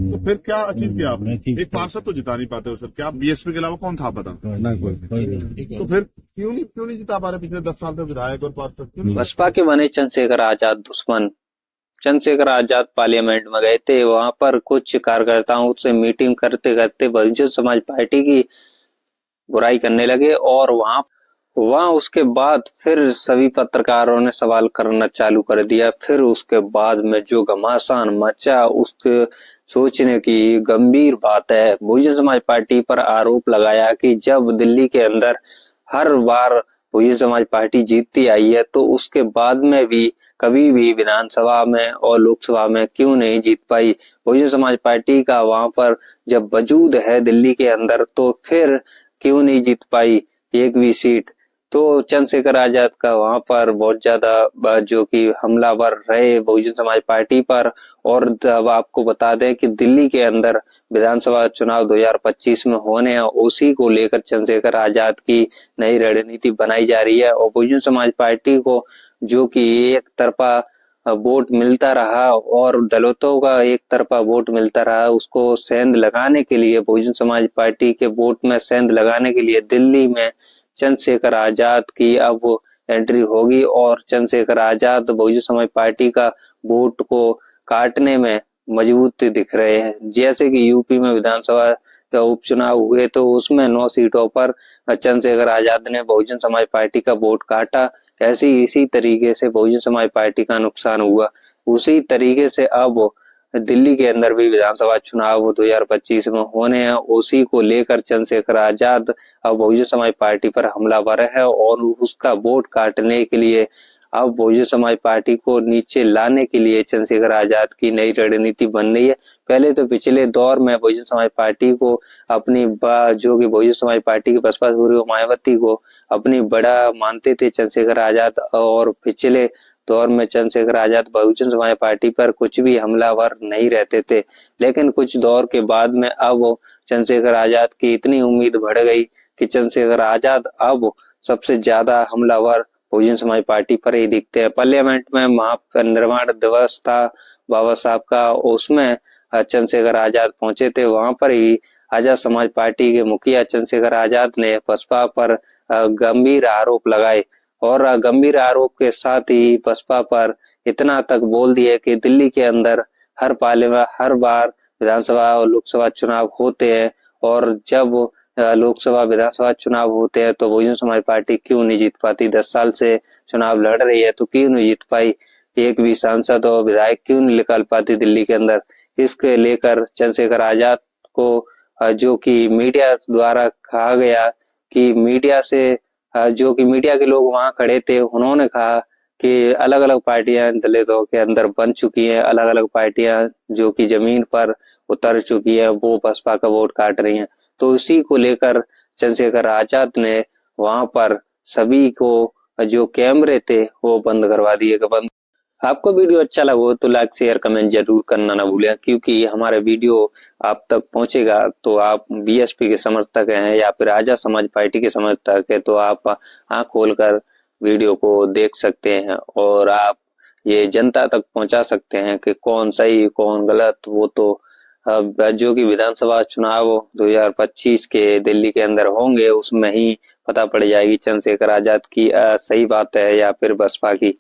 तो फिर क्या अचीव किया आपने? एक पार्षद तो जिता नहीं पाते हो सर, क्या बीएसपी के अलावा कौन था पता? तो फिर क्यों नहीं जिता पा रहे पिछले 10 साल से विधायक और पार्षद? क्यों नहीं? बसपा के बने चंद्रशेखर आजाद दुश्मन। चंद्रशेखर आजाद पार्लियामेंट में गए थे, वहां पर कुछ कार्यकर्ताओं से मीटिंग करते करते बहुजन समाज पार्टी की बुराई करने लगे और वहां उसके बाद फिर सभी पत्रकारों ने सवाल करना चालू कर दिया। फिर उसके बाद में जो घमासान मचा, उसके सोचने की गंभीर बात है। बहुजन समाज पार्टी पर आरोप लगाया कि जब दिल्ली के अंदर हर बार बहुजन समाज पार्टी जीतती आई है तो उसके बाद में भी कभी भी विधानसभा में और लोकसभा में क्यों नहीं जीत पाई। बहुजन समाज पार्टी का वहां पर जब वजूद है दिल्ली के अंदर तो फिर क्यों नहीं जीत पाई एक भी सीट। तो चंद्रशेखर आजाद का वहां पर बहुत ज्यादा जो कि हमलावर रहे बहुजन समाज पार्टी पर। और अब आपको बता दें कि दिल्ली के अंदर विधानसभा चुनाव 2025 में होने हैं, उसी को लेकर चंद्रशेखर आजाद की नई रणनीति बनाई जा रही है। और बहुजन समाज पार्टी को जो कि एक तरफा वोट मिलता रहा और दलितों का एक तरफा वोट मिलता रहा, उसको सेंध लगाने के लिए, बहुजन समाज पार्टी के वोट में सेंध लगाने के लिए दिल्ली में चंद्रशेखर आजाद की अब एंट्री होगी। और चंद्रशेखर आजाद बहुजन समाज पार्टी का वोट को काटने में मजबूत दिख रहे हैं। जैसे कि यूपी में विधानसभा का उपचुनाव हुए तो उसमें 9 सीटों पर चंद्रशेखर आजाद ने बहुजन समाज पार्टी का वोट काटा। ऐसी इसी तरीके से बहुजन समाज पार्टी का नुकसान हुआ। उसी तरीके से अब दिल्ली के अंदर भी विधानसभा चुनाव 2025 में होने हैं, उसी को लेकर चंद्रशेखर आजाद अब बहुजन समाज पार्टी पर हमलावर है और उसका वोट काटने के लिए अब बहुजन समाज पार्टी को नीचे लाने के लिए चंद्रशेखर आजाद की नई रणनीति बन रही है। पहले तो पिछले दौर में बहुजन समाज पार्टी को अपनी जो कि बहुजन समाज पार्टी की बसपा सुप्रीमो मायावती को अपनी बड़ा मानते थे चंद्रशेखर आजाद। और पिछले दौर में चंद्रशेखर आजाद बहुजन समाज पार्टी पर कुछ भी हमलावर नहीं रहते थे, लेकिन कुछ दौर के बाद में अब चंद्रशेखर आजाद की इतनी उम्मीद बढ़ गई कि चंद्रशेखर आजाद अब सबसे ज्यादा हमलावर बहुजन समाज पार्टी पर ही दिखते हैं। पार्लियामेंट में महापरिनिर्वाण दिवस था बाबा साहब का, उसमें चंद्रशेखर आजाद पहुंचे थे। वहां पर ही आजाद समाज पार्टी के मुखिया चंद्रशेखर आजाद ने बसपा पर गंभीर आरोप लगाए और गंभीर आरोप के साथ ही बसपा पर इतना तक बोल दिया कि दिल्ली के अंदर हर बार विधानसभा और लोकसभा चुनाव होते हैं और जब लोकसभा विधानसभा चुनाव होते हैं तो बहुजन समाज पार्टी क्यों नहीं जीत पाती। 10 साल से चुनाव लड़ रही है तो क्यों नहीं जीत पाई, एक भी सांसद और विधायक क्यों नहीं निकाल पाती दिल्ली के अंदर। इसके लेकर चंद्रशेखर आजाद को जो कि मीडिया द्वारा कहा गया कि जो कि मीडिया के लोग वहां खड़े थे, उन्होंने कहा कि अलग अलग पार्टियां दलितों के अंदर बन चुकी हैं, अलग अलग पार्टियां जो कि जमीन पर उतर चुकी है वो बसपा का वोट काट रही हैं। तो उसी को लेकर चंद्रशेखर आजाद ने वहां पर सभी को जो कैमरे थे वो बंद करवा दिए। आपको वीडियो अच्छा लगा हो तो लाइक शेयर कमेंट जरूर करना ना भूलें, क्योंकि हमारे वीडियो आप तक पहुंचेगा तो आप बीएसपी के समर्थक हैं या फिर आजाद समाज पार्टी के समर्थक है तो आप आंख खोलकर वीडियो को देख सकते हैं और आप ये जनता तक पहुंचा सकते हैं कि कौन सही कौन गलत। वो तो जो कि विधानसभा चुनाव 2025 के दिल्ली के अंदर होंगे उसमें ही पता पड़ जाएगी चंद्रशेखर आजाद की सही बात है या फिर बसपा की।